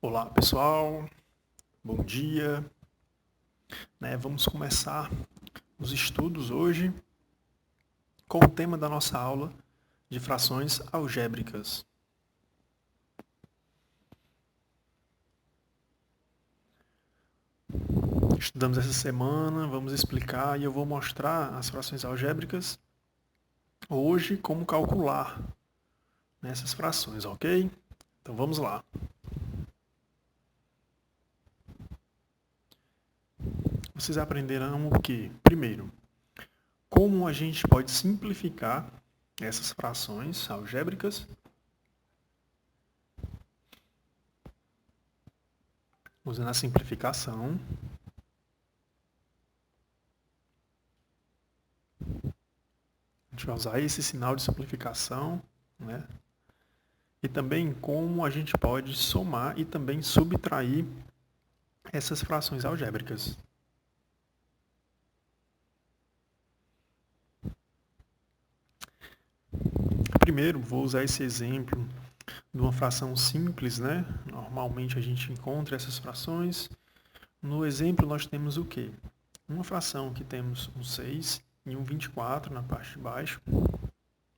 Olá pessoal, bom dia. Vamos começar os estudos hoje com o tema da nossa aula de frações algébricas. Estudamos essa semana, vamos explicar e eu vou mostrar as frações algébricas hoje como calcular essas frações, ok? Então vamos lá. Vocês aprenderão o quê? Primeiro, como a gente pode simplificar essas frações algébricas usando a simplificação. A gente vai usar esse sinal de simplificação, né? E também como a gente pode somar e também subtrair essas frações algébricas. Primeiro, vou usar esse exemplo de uma fração simples, né? Normalmente a gente encontra essas frações. No exemplo, nós temos o quê? Uma fração que temos um 6 e um 24 na parte de baixo,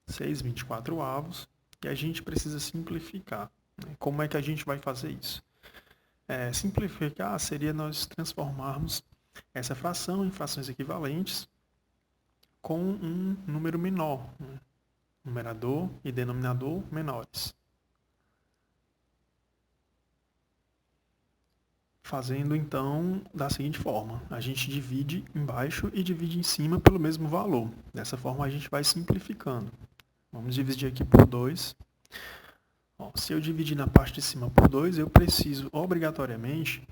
6 24 avos, e a gente precisa simplificar. Como é que a gente vai fazer isso? Simplificar seria nós transformarmos essa fração em frações equivalentes com um número menor, né? Numerador e denominador menores. Fazendo então da seguinte forma: a gente divide embaixo e divide em cima pelo mesmo valor. Dessa forma a gente vai simplificando. Vamos dividir aqui por 2. Se eu dividir na parte de cima por 2, eu preciso obrigatoriamente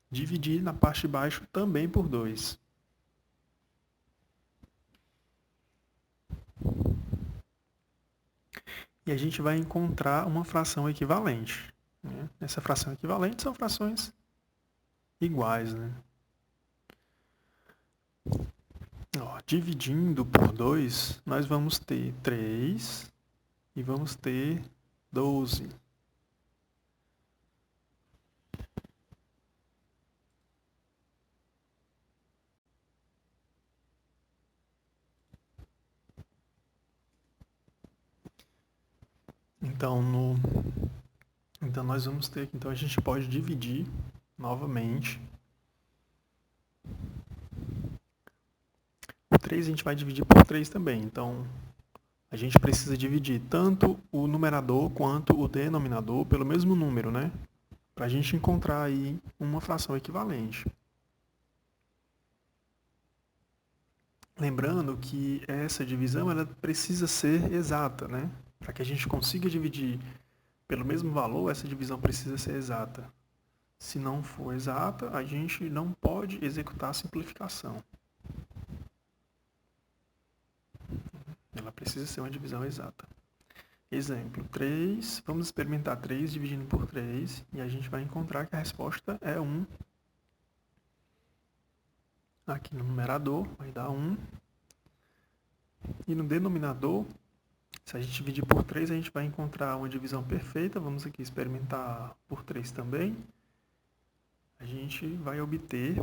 dividir na parte de baixo também por 2. E a gente vai encontrar uma fração equivalente. Né? Essa fração equivalente são frações iguais. Né? Dividindo por 2, nós vamos ter 3 e vamos ter 12. Então nós vamos ter, então a gente pode dividir novamente. O 3 a gente vai dividir por 3 também, então a gente precisa dividir tanto o numerador quanto o denominador pelo mesmo número, né? Para a gente encontrar aí uma fração equivalente. Lembrando que essa divisão ela precisa ser exata, né? Para que a gente consiga dividir pelo mesmo valor, essa divisão precisa ser exata. Se não for exata, a gente não pode executar a simplificação. Ela precisa ser uma divisão exata. Exemplo, 3, vamos experimentar 3 dividindo por 3, e a gente vai encontrar que a resposta é 1. Aqui no numerador vai dar 1. E no denominador, se a gente dividir por 3, a gente vai encontrar uma divisão perfeita. Vamos aqui experimentar por 3 também. A gente vai obter,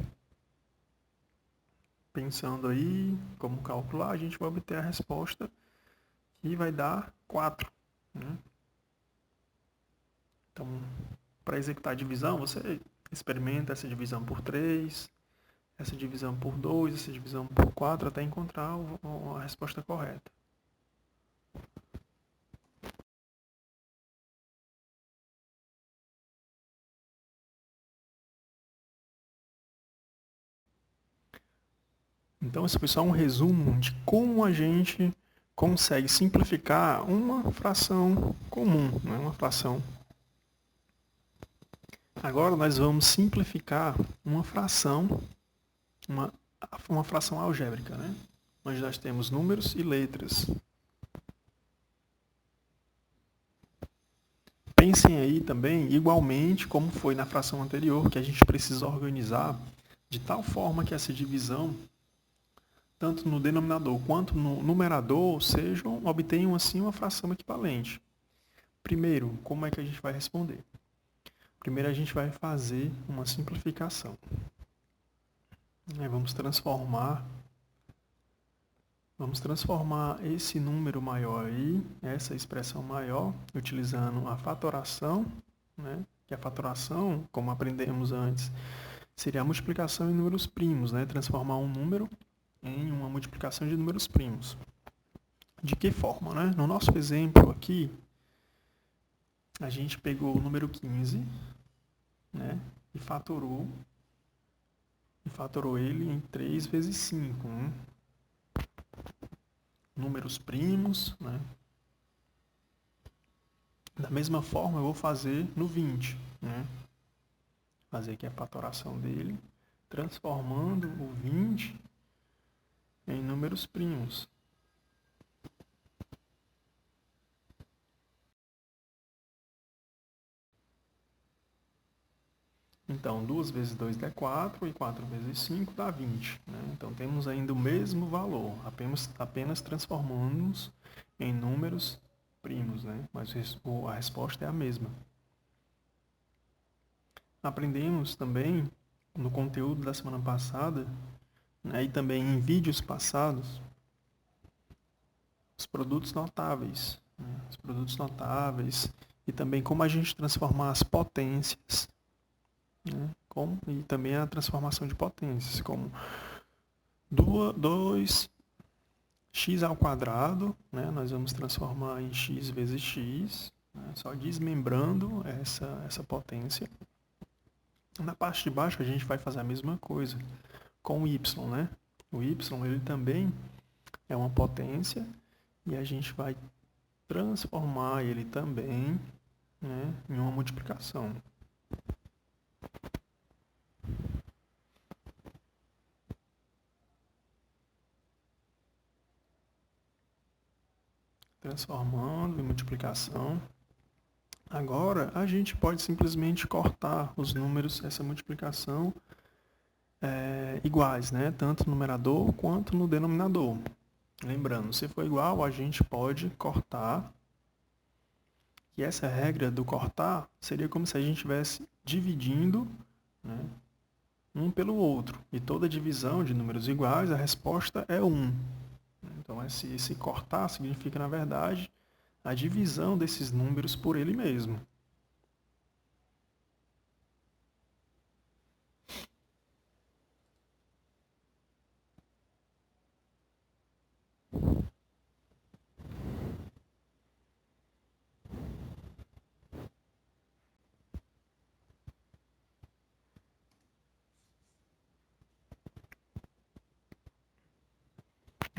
pensando aí como calcular, a gente vai obter a resposta que vai dar 4. Né? Então, para executar a divisão, você experimenta essa divisão por 3, essa divisão por 2, essa divisão por 4, até encontrar a resposta correta. Então, esse foi só um resumo de como a gente consegue simplificar uma fração comum, né? Uma fração. Agora nós vamos simplificar uma fração, uma fração algébrica, né? Onde nós temos números e letras. Pensem aí também, igualmente, como foi na fração anterior, que a gente precisa organizar de tal forma que essa divisão, tanto no denominador quanto no numerador, obtenham assim uma fração equivalente. Primeiro, como é que a gente vai responder? Primeiro a gente vai fazer uma simplificação. Vamos transformar esse número maior aí, essa expressão maior, utilizando a fatoração, né? Que a fatoração, como aprendemos antes, seria a multiplicação em números primos, né? Transformar um número em uma multiplicação de números primos. De que forma, né? No nosso exemplo aqui, a gente pegou o número 15, né? E fatorou ele em 3 vezes 5, né? Números primos, né? Da mesma forma, eu vou fazer no 20, né? Fazer aqui a fatoração dele, transformando o 20 em números primos. Então, 2 vezes 2 dá 4 e 4 vezes 5 dá 20. Né? Então, temos ainda o mesmo valor, apenas transformamos em números primos, né? Mas a resposta é a mesma. Aprendemos também no conteúdo da semana passada, né, e também em vídeos passados, os produtos notáveis. Né? Os produtos notáveis e também como a gente transformar as potências, né? E também a transformação de potências, como 2x ao quadrado, né? Nós vamos transformar em x vezes x, né? Só desmembrando essa potência. Na parte de baixo a gente vai fazer a mesma coisa com o y, né? O y ele também é uma potência e a gente vai transformar ele também, né, em uma multiplicação. Transformando em multiplicação. Agora, a gente pode simplesmente cortar os números, essa multiplicação, iguais, né? Tanto no numerador quanto no denominador. Lembrando, se for igual, a gente pode cortar. E essa regra do cortar seria como se a gente estivesse dividindo, né, um pelo outro. E toda divisão de números iguais, a resposta é 1. Então, esse cortar significa, na verdade, a divisão desses números por ele mesmo.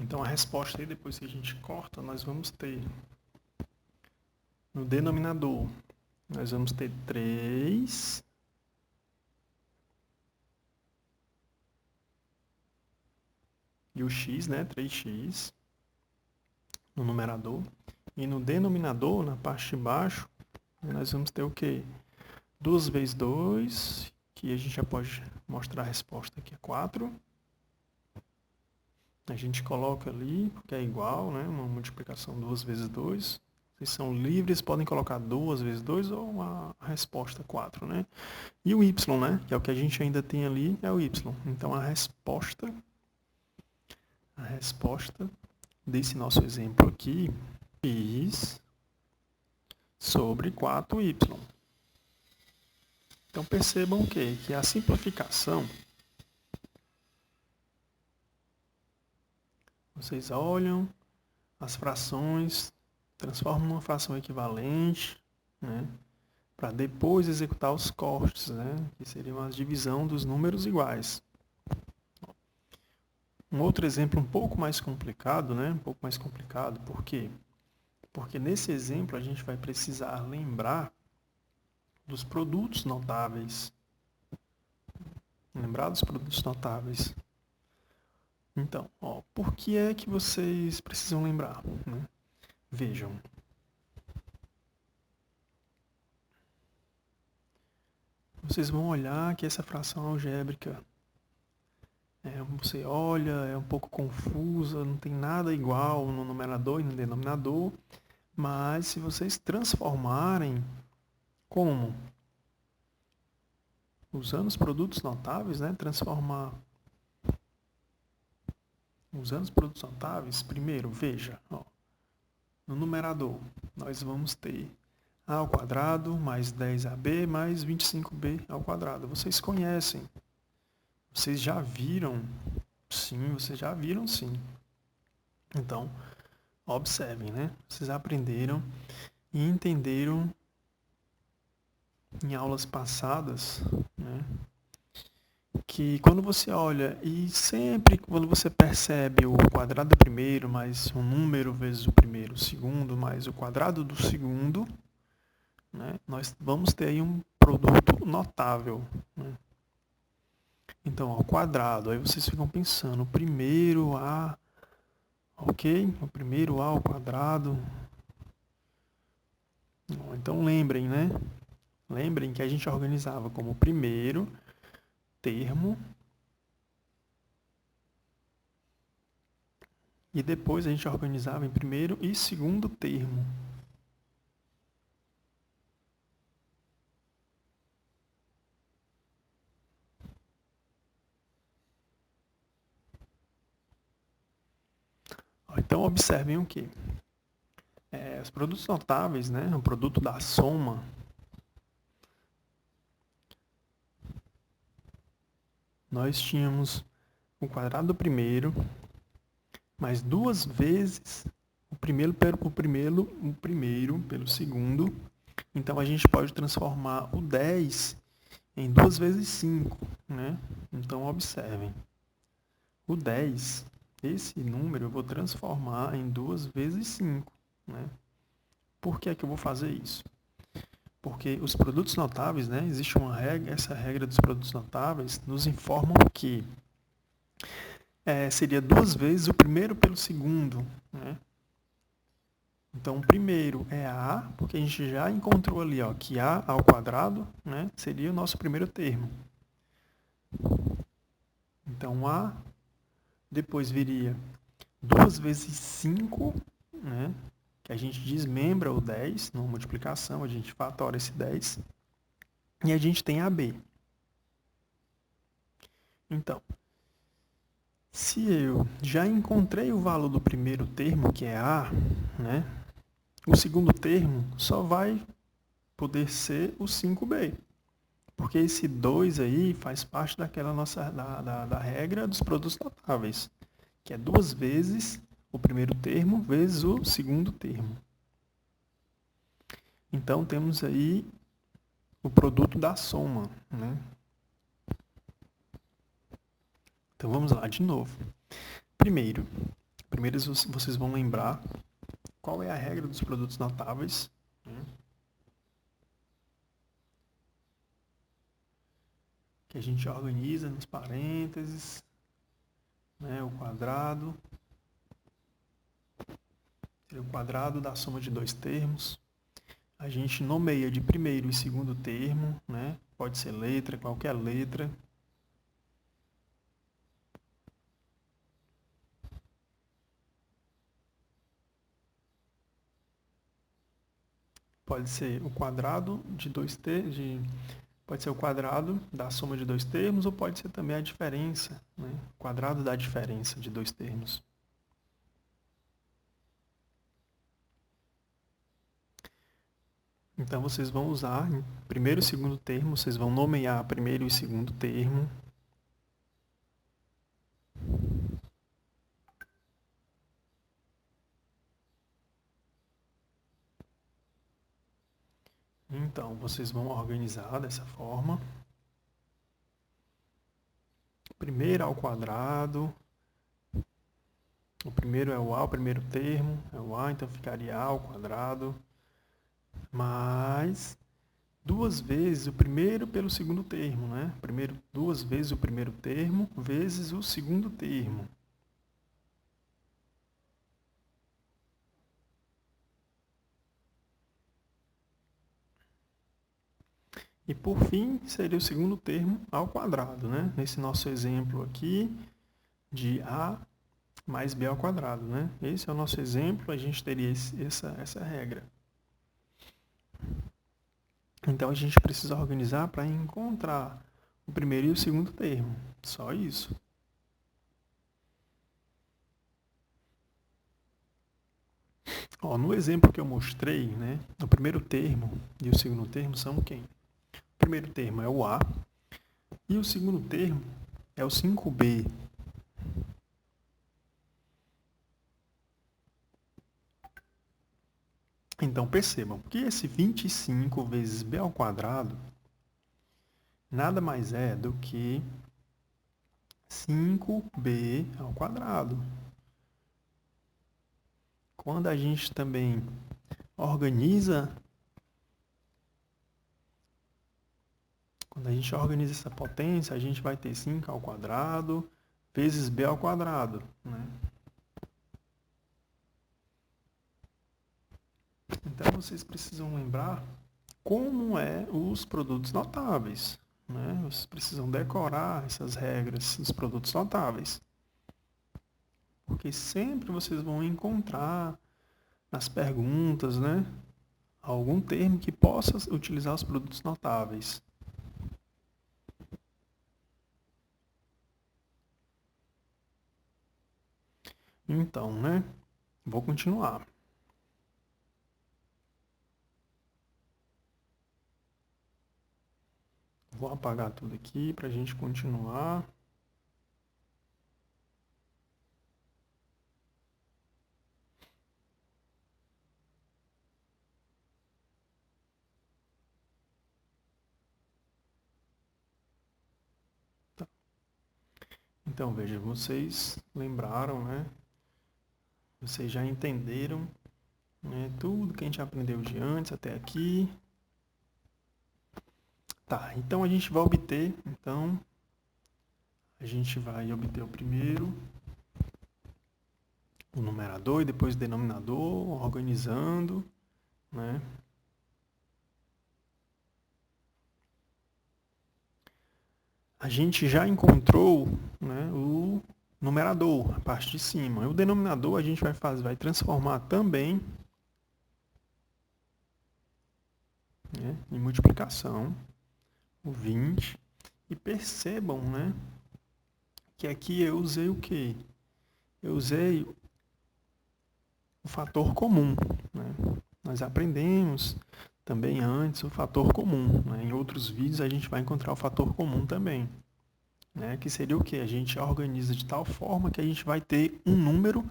Então, a resposta aí, depois que a gente corta, nós vamos ter no denominador, nós vamos ter 3 e o x, né, 3x no numerador. E no denominador, na parte de baixo, nós vamos ter o quê? 2 vezes 2, que a gente já pode mostrar a resposta aqui, é 4. A gente coloca ali, porque é igual, né? Uma multiplicação 2 vezes 2. Vocês são livres, podem colocar 2 vezes 2 ou a resposta 4, né? E o y, né? Que é o que a gente ainda tem ali, é o y. Então, a resposta desse nosso exemplo aqui, x sobre 4y. Então, percebam que a simplificação, vocês olham as frações, transformam numa fração equivalente, né, para depois executar os cortes, né, que seriam a divisão dos números iguais. Um outro exemplo um pouco mais complicado, né, por quê? Porque nesse exemplo a gente vai precisar lembrar dos produtos notáveis. Lembrar dos produtos notáveis. Então, por que é que vocês precisam lembrar? Né? Vejam. Vocês vão olhar que essa fração algébrica, você olha, é um pouco confusa, não tem nada igual no numerador e no denominador, mas se vocês transformarem como? usando os produtos notáveis, né, transformar. Usando os produtos notáveis, primeiro, veja, ó, no numerador, nós vamos ter a ao quadrado mais 10ab mais 25b ao quadrado. Vocês conhecem. Vocês já viram? Sim, vocês já viram, sim. Então, observem, né? Vocês aprenderam e entenderam em aulas passadas, né, que quando você olha e sempre quando você percebe o quadrado do primeiro mais um número vezes o primeiro, o segundo mais o quadrado do segundo, né, nós vamos ter aí um produto notável, né? Então, ao quadrado, aí vocês ficam pensando, o primeiro A, ok? O primeiro A ao quadrado. Então, lembrem, né? Lembrem que a gente organizava como primeiro termo e depois a gente organizava em primeiro e segundo termo. Então, observem o que? Os produtos notáveis, né? O produto da soma, nós tínhamos o quadrado do primeiro mais duas vezes o primeiro pelo segundo. Então, a gente pode transformar o 10 em 2 vezes 5, né? Então, observem. O 10, esse número eu vou transformar em 2 vezes 5, né? Por que é que eu vou fazer isso? Porque os produtos notáveis, né? Existe uma regra, essa regra dos produtos notáveis nos informam que seria 2 vezes o primeiro pelo segundo, né? Então, o primeiro é A, porque a gente já encontrou ali, ó, que A ao quadrado, né, seria o nosso primeiro termo. Então, A, depois viria 2 vezes 5, né, que a gente desmembra o 10, numa multiplicação, a gente fatora esse 10, e a gente tem AB. Então, se eu já encontrei o valor do primeiro termo, que é A, né, o segundo termo só vai poder ser o 5b. Porque esse 2 aí faz parte daquela nossa da regra dos produtos notáveis, que é 2 vezes o primeiro termo vezes o segundo termo. Então, temos aí o produto da soma, né? Então, vamos lá de novo. Primeiro vocês vão lembrar qual é a regra dos produtos notáveis, né? Que a gente organiza nos parênteses, né? O quadrado seria o quadrado da soma de dois termos. A gente nomeia de primeiro e segundo termo, né? Pode ser letra, qualquer letra. Pode ser o quadrado de dois termos, pode ser o quadrado da soma de dois termos, ou pode ser também a diferença, né? Quadrado da diferença de dois termos. Então, vocês vão usar primeiro e segundo termo, vocês vão nomear primeiro e segundo termo. Então, vocês vão organizar dessa forma. Primeiro ao quadrado. O primeiro é o A, o primeiro termo é o A, então ficaria A ao quadrado. Mais 2 vezes o primeiro pelo segundo termo, né? Primeiro, 2 vezes o primeiro termo vezes o segundo termo. E por fim, seria o segundo termo ao quadrado, né? Nesse nosso exemplo aqui de A mais B ao quadrado, né? Esse é o nosso exemplo, a gente teria essa regra. Então, a gente precisa organizar para encontrar o primeiro e o segundo termo. Só isso. Ó, no exemplo que eu mostrei, né, o primeiro termo e o segundo termo são quem? O primeiro termo é o A e o segundo termo é o 5B. Então, percebam que esse 25 vezes b ao quadrado nada mais é do que 5b ao quadrado. Quando a gente também organiza essa potência, a gente vai ter 5 ao quadrado vezes b ao quadrado, né? Então, vocês precisam lembrar como é os produtos notáveis, né? Vocês precisam decorar essas regras dos produtos notáveis. Porque sempre vocês vão encontrar nas perguntas, né, algum termo que possa utilizar os produtos notáveis. Então, né, vou continuar. Vou apagar tudo aqui para a gente continuar. Tá. Então, veja, vocês lembraram, né? Vocês já entenderam, né, tudo que a gente aprendeu de antes até aqui. Tá, então a gente vai obter, o primeiro, o numerador e depois o denominador, organizando, né? A gente já encontrou, né, o numerador, a parte de cima. E o denominador a gente vai transformar também, né, em multiplicação, o 20. E percebam, né, que aqui eu usei o quê? Eu usei o fator comum, né? Nós aprendemos também antes o fator comum, né? Em outros vídeos a gente vai encontrar o fator comum também, né? Que seria o quê? A gente organiza de tal forma que a gente vai ter um número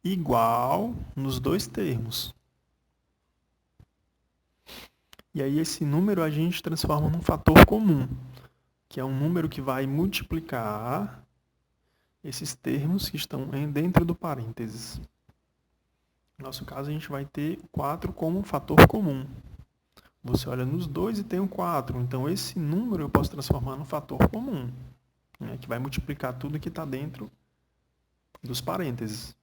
igual nos dois termos. E aí esse número a gente transforma num fator comum, que é um número que vai multiplicar esses termos que estão dentro do parênteses. No nosso caso, a gente vai ter 4 como fator comum. Você olha nos dois e tem um 4. Então, esse número eu posso transformar num fator comum, né, que vai multiplicar tudo que está dentro dos parênteses.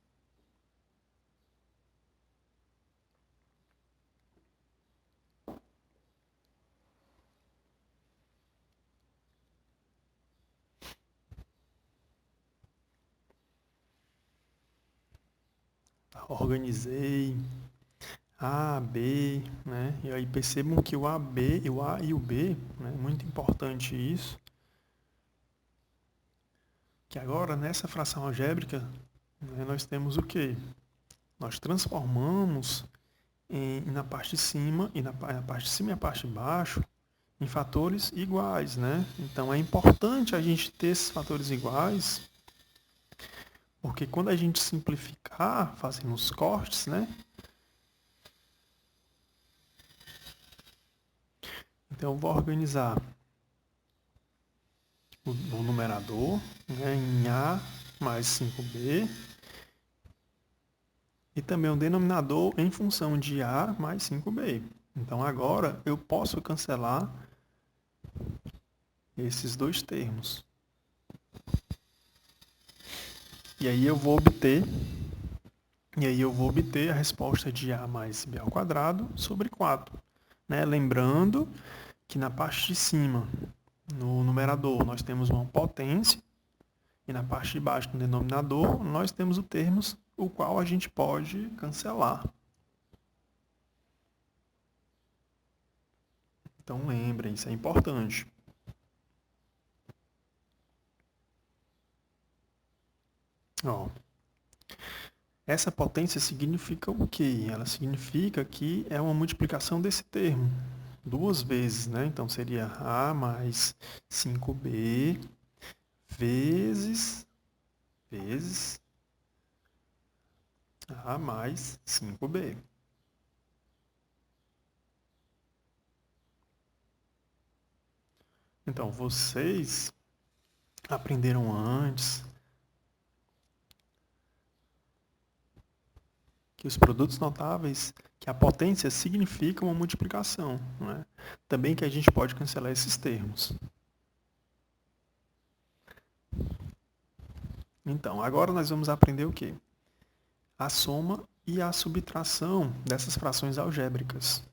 Organizei A, B, né? E aí percebam que o AB, o A e o B, né? Muito importante isso. Que agora, nessa fração algébrica, né, nós temos o quê? Nós transformamos na parte de cima e na parte de cima e a parte de baixo em fatores iguais, né? Então é importante a gente ter esses fatores iguais, porque quando a gente simplificar, fazendo os cortes, né? Então eu vou organizar o numerador, né, em A mais 5B e também o denominador em função de A mais 5B. Então agora eu posso cancelar esses dois termos. E aí eu vou obter a resposta de A mais B ao quadrado sobre 4. Né? Lembrando que na parte de cima, no numerador, nós temos uma potência, e na parte de baixo, no denominador, nós temos o termos o qual a gente pode cancelar. Então lembrem, isso é importante. Ó, essa potência significa o quê? Ela significa que é uma multiplicação desse termo, duas vezes, né? Então seria A mais 5B vezes A mais 5B. Então, vocês aprenderam antes que os produtos notáveis, que a potência significa uma multiplicação, não é? Também que a gente pode cancelar esses termos. Então, agora nós vamos aprender o quê? A soma e a subtração dessas frações algébricas.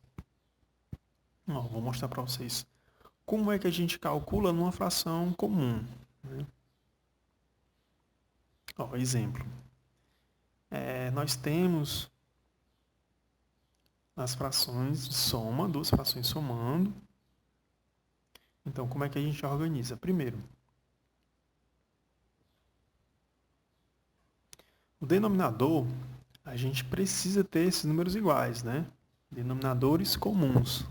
Ó, vou mostrar para vocês como é que a gente calcula numa fração comum, né? Ó, exemplo. Nós temos as frações de soma, duas frações somando. Então, como é que a gente organiza? Primeiro, o denominador, a gente precisa ter esses números iguais, né? Denominadores comuns.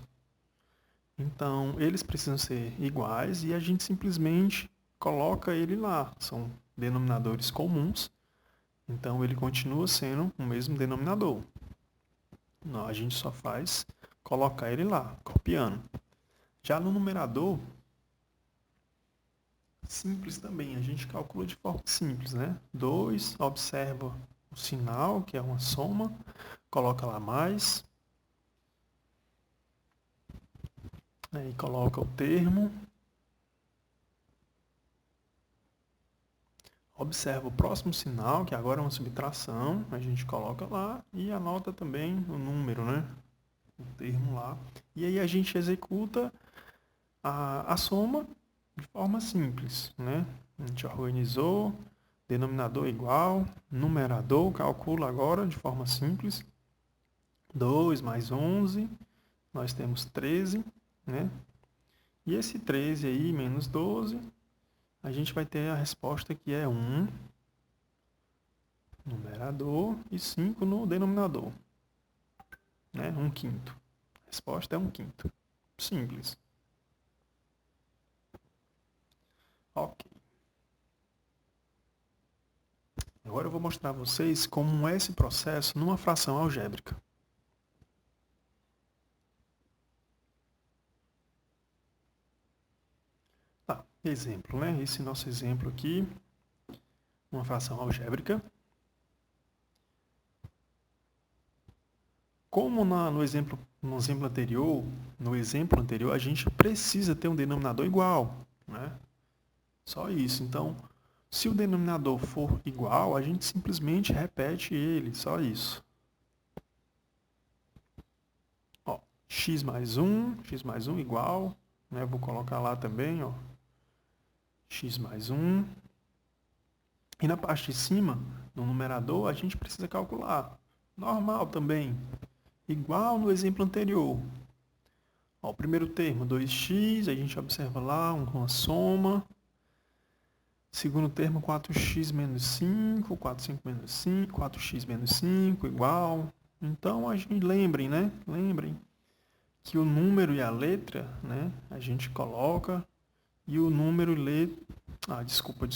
Então, eles precisam ser iguais e a gente simplesmente coloca ele lá. São denominadores comuns, então ele continua sendo o mesmo denominador. Não, a gente só faz colocar ele lá, copiando. Já no numerador, simples também, a gente calcula de forma simples, né? 2, observa o sinal, que é uma soma, coloca lá mais, aí coloca o termo, observa o próximo sinal, que agora é uma subtração, a gente coloca lá e anota também o número, né? O termo lá. E aí a gente executa a soma de forma simples, né? A gente organizou, denominador igual, numerador, calcula agora de forma simples. 2 mais 11, nós temos 13, né? E esse 13 aí, menos 12, a gente vai ter a resposta que é 1, numerador, e 5 no denominador, né? 1/5. A resposta é 1/5. Simples. Ok. Agora eu vou mostrar a vocês como é esse processo numa fração algébrica. Tá, exemplo, né? Esse nosso exemplo aqui, uma fração algébrica. Como no exemplo anterior, a gente precisa ter um denominador igual, né? Só isso. Então, se o denominador for igual, a gente simplesmente repete ele, só isso. Ó, x mais 1 igual, né? Vou colocar lá também, ó, x mais 1. E na parte de cima, no numerador, a gente precisa calcular. Normal também, igual no exemplo anterior. Ó, o primeiro termo, 2x, a gente observa lá uma soma. Segundo termo, 4x menos 5, 4x menos 5, igual. Então, a gente lembrem, né? Lembrem que o número e a letra, né? A gente coloca e o número e letra... Ah, desculpa.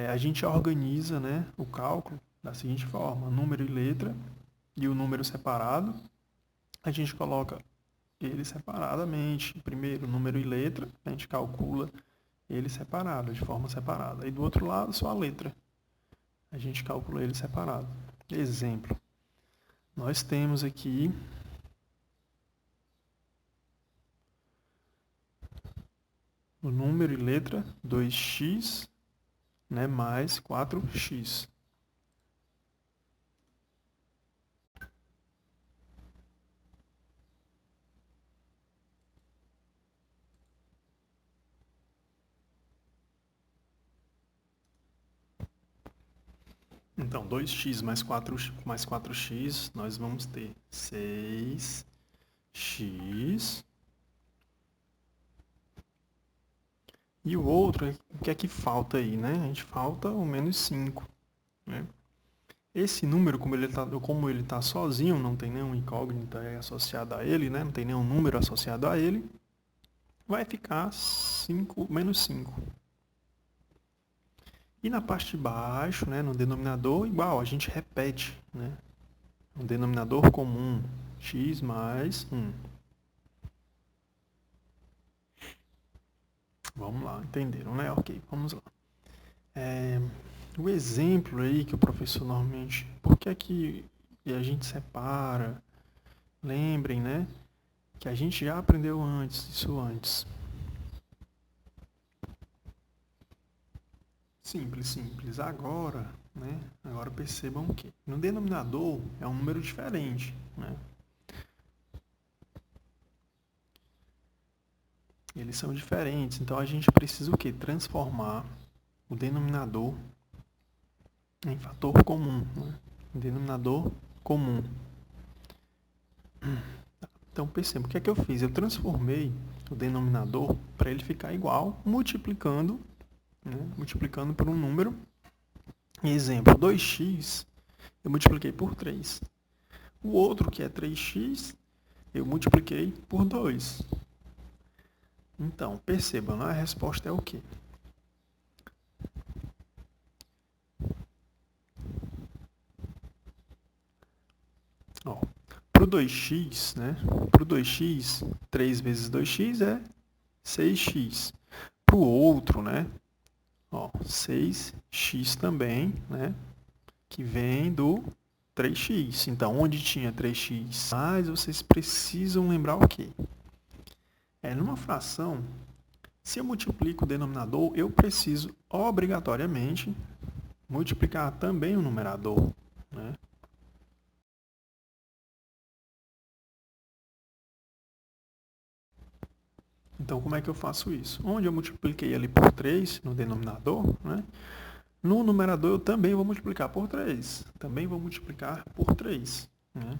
A gente organiza, né, o cálculo da seguinte forma: número e letra e o número separado. A gente coloca eles separadamente. Primeiro, número e letra, a gente calcula ele separado, de forma separada. E do outro lado, só a letra. A gente calcula ele separado. Exemplo. Nós temos aqui o número e letra 2x, né, mais 4x. Então, 2x mais 4x, nós vamos ter 6x E o outro, o que é que falta aí, né? A gente falta o menos 5, né? Esse número, como ele tá sozinho, não tem nenhum incógnito associado a ele, né? Não tem nenhum número associado a ele, vai ficar 5 menos 5. E na parte de baixo, né, no denominador, igual, a gente repete, né? Um denominador comum, x mais 1. Vamos lá, entenderam, né? Ok, vamos lá. O exemplo aí que o professor normalmente... Por que é que a gente separa? Lembrem, né? Que a gente já aprendeu isso antes. Simples, simples. Agora, né? Agora percebam que no denominador é um número diferente, né? Eles são diferentes, então a gente precisa o quê? Transformar o denominador em fator comum, né? Denominador comum. Então perceba, o que é que eu fiz? Eu transformei o denominador para ele ficar igual, multiplicando, né? Multiplicando por um número. Exemplo, 2x, eu multipliquei por 3. O outro, que é 3x, eu multipliquei por 2. Então, percebam, a resposta é o quê? Para o 2x, né? Para o 2x, 3 vezes 2x é 6x. Para o outro, né? 6x também, né? Que vem do 3x. Então, onde tinha 3x? Mas vocês precisam lembrar o quê? Numa fração, se eu multiplico o denominador, eu preciso obrigatoriamente multiplicar também o numerador, né? Então, como é que eu faço isso? Onde eu multipliquei ali por 3 no denominador, né? No numerador eu também vou multiplicar por 3. Também vou multiplicar por 3. Né?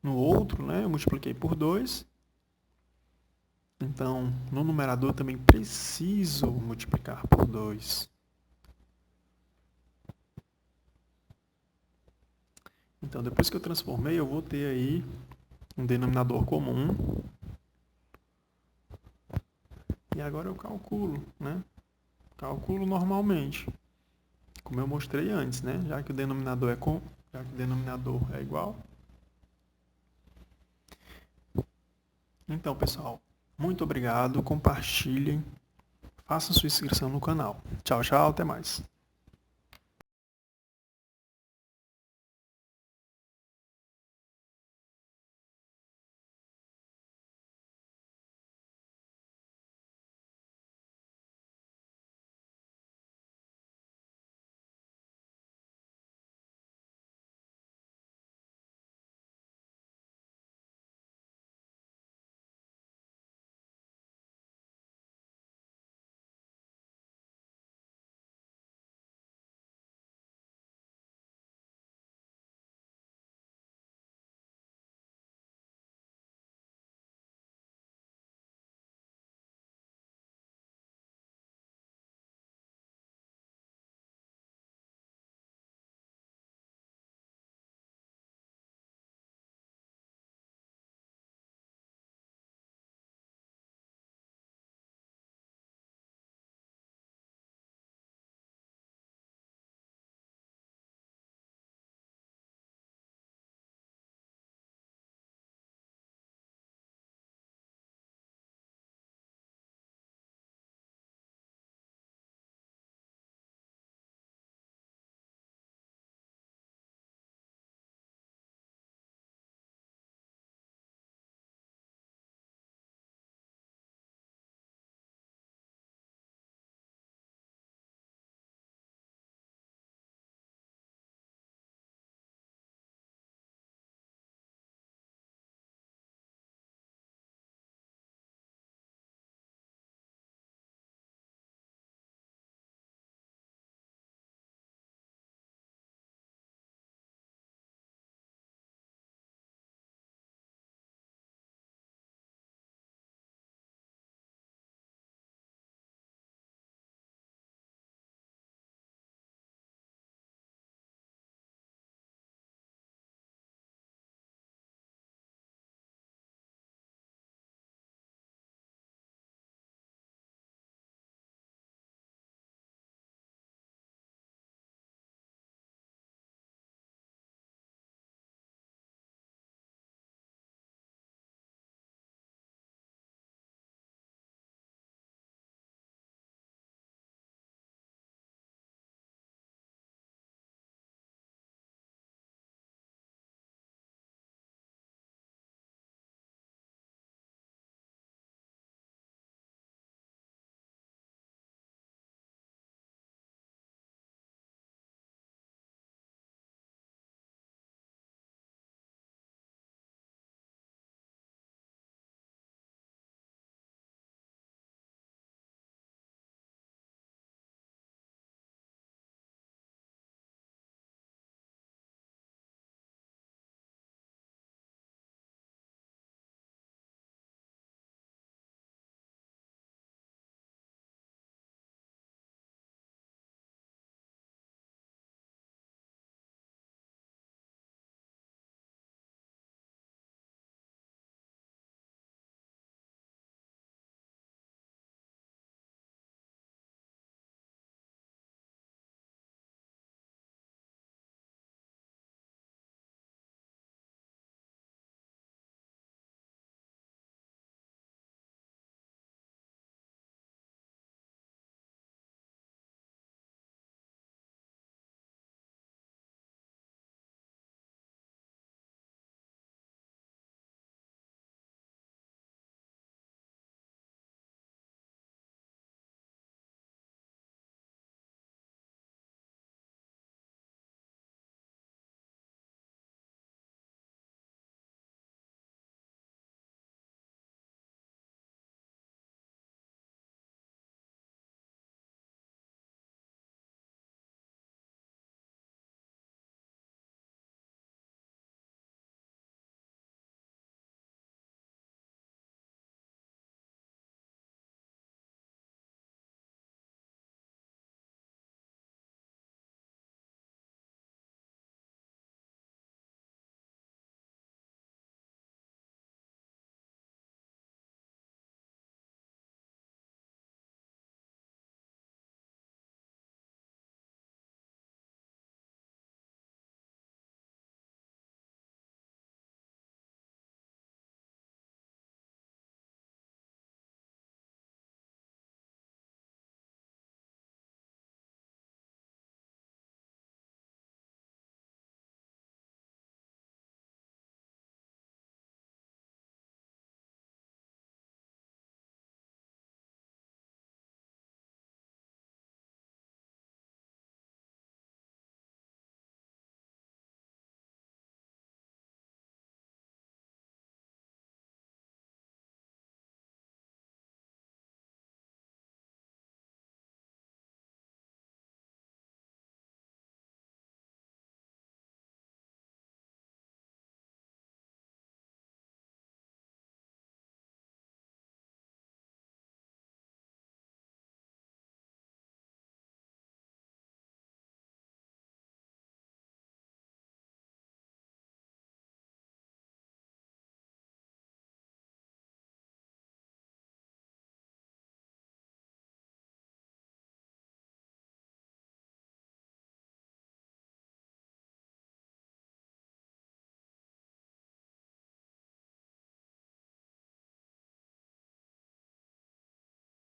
No outro, né, eu multipliquei por 2. Então, no numerador eu também preciso multiplicar por 2. Então, depois que eu transformei, eu vou ter aí um denominador comum. E agora eu calculo, né? Calculo normalmente, como eu mostrei antes, né? Já que o denominador é igual. Então, pessoal, muito obrigado. Compartilhem. Faça sua inscrição no canal. Tchau, tchau. Até mais.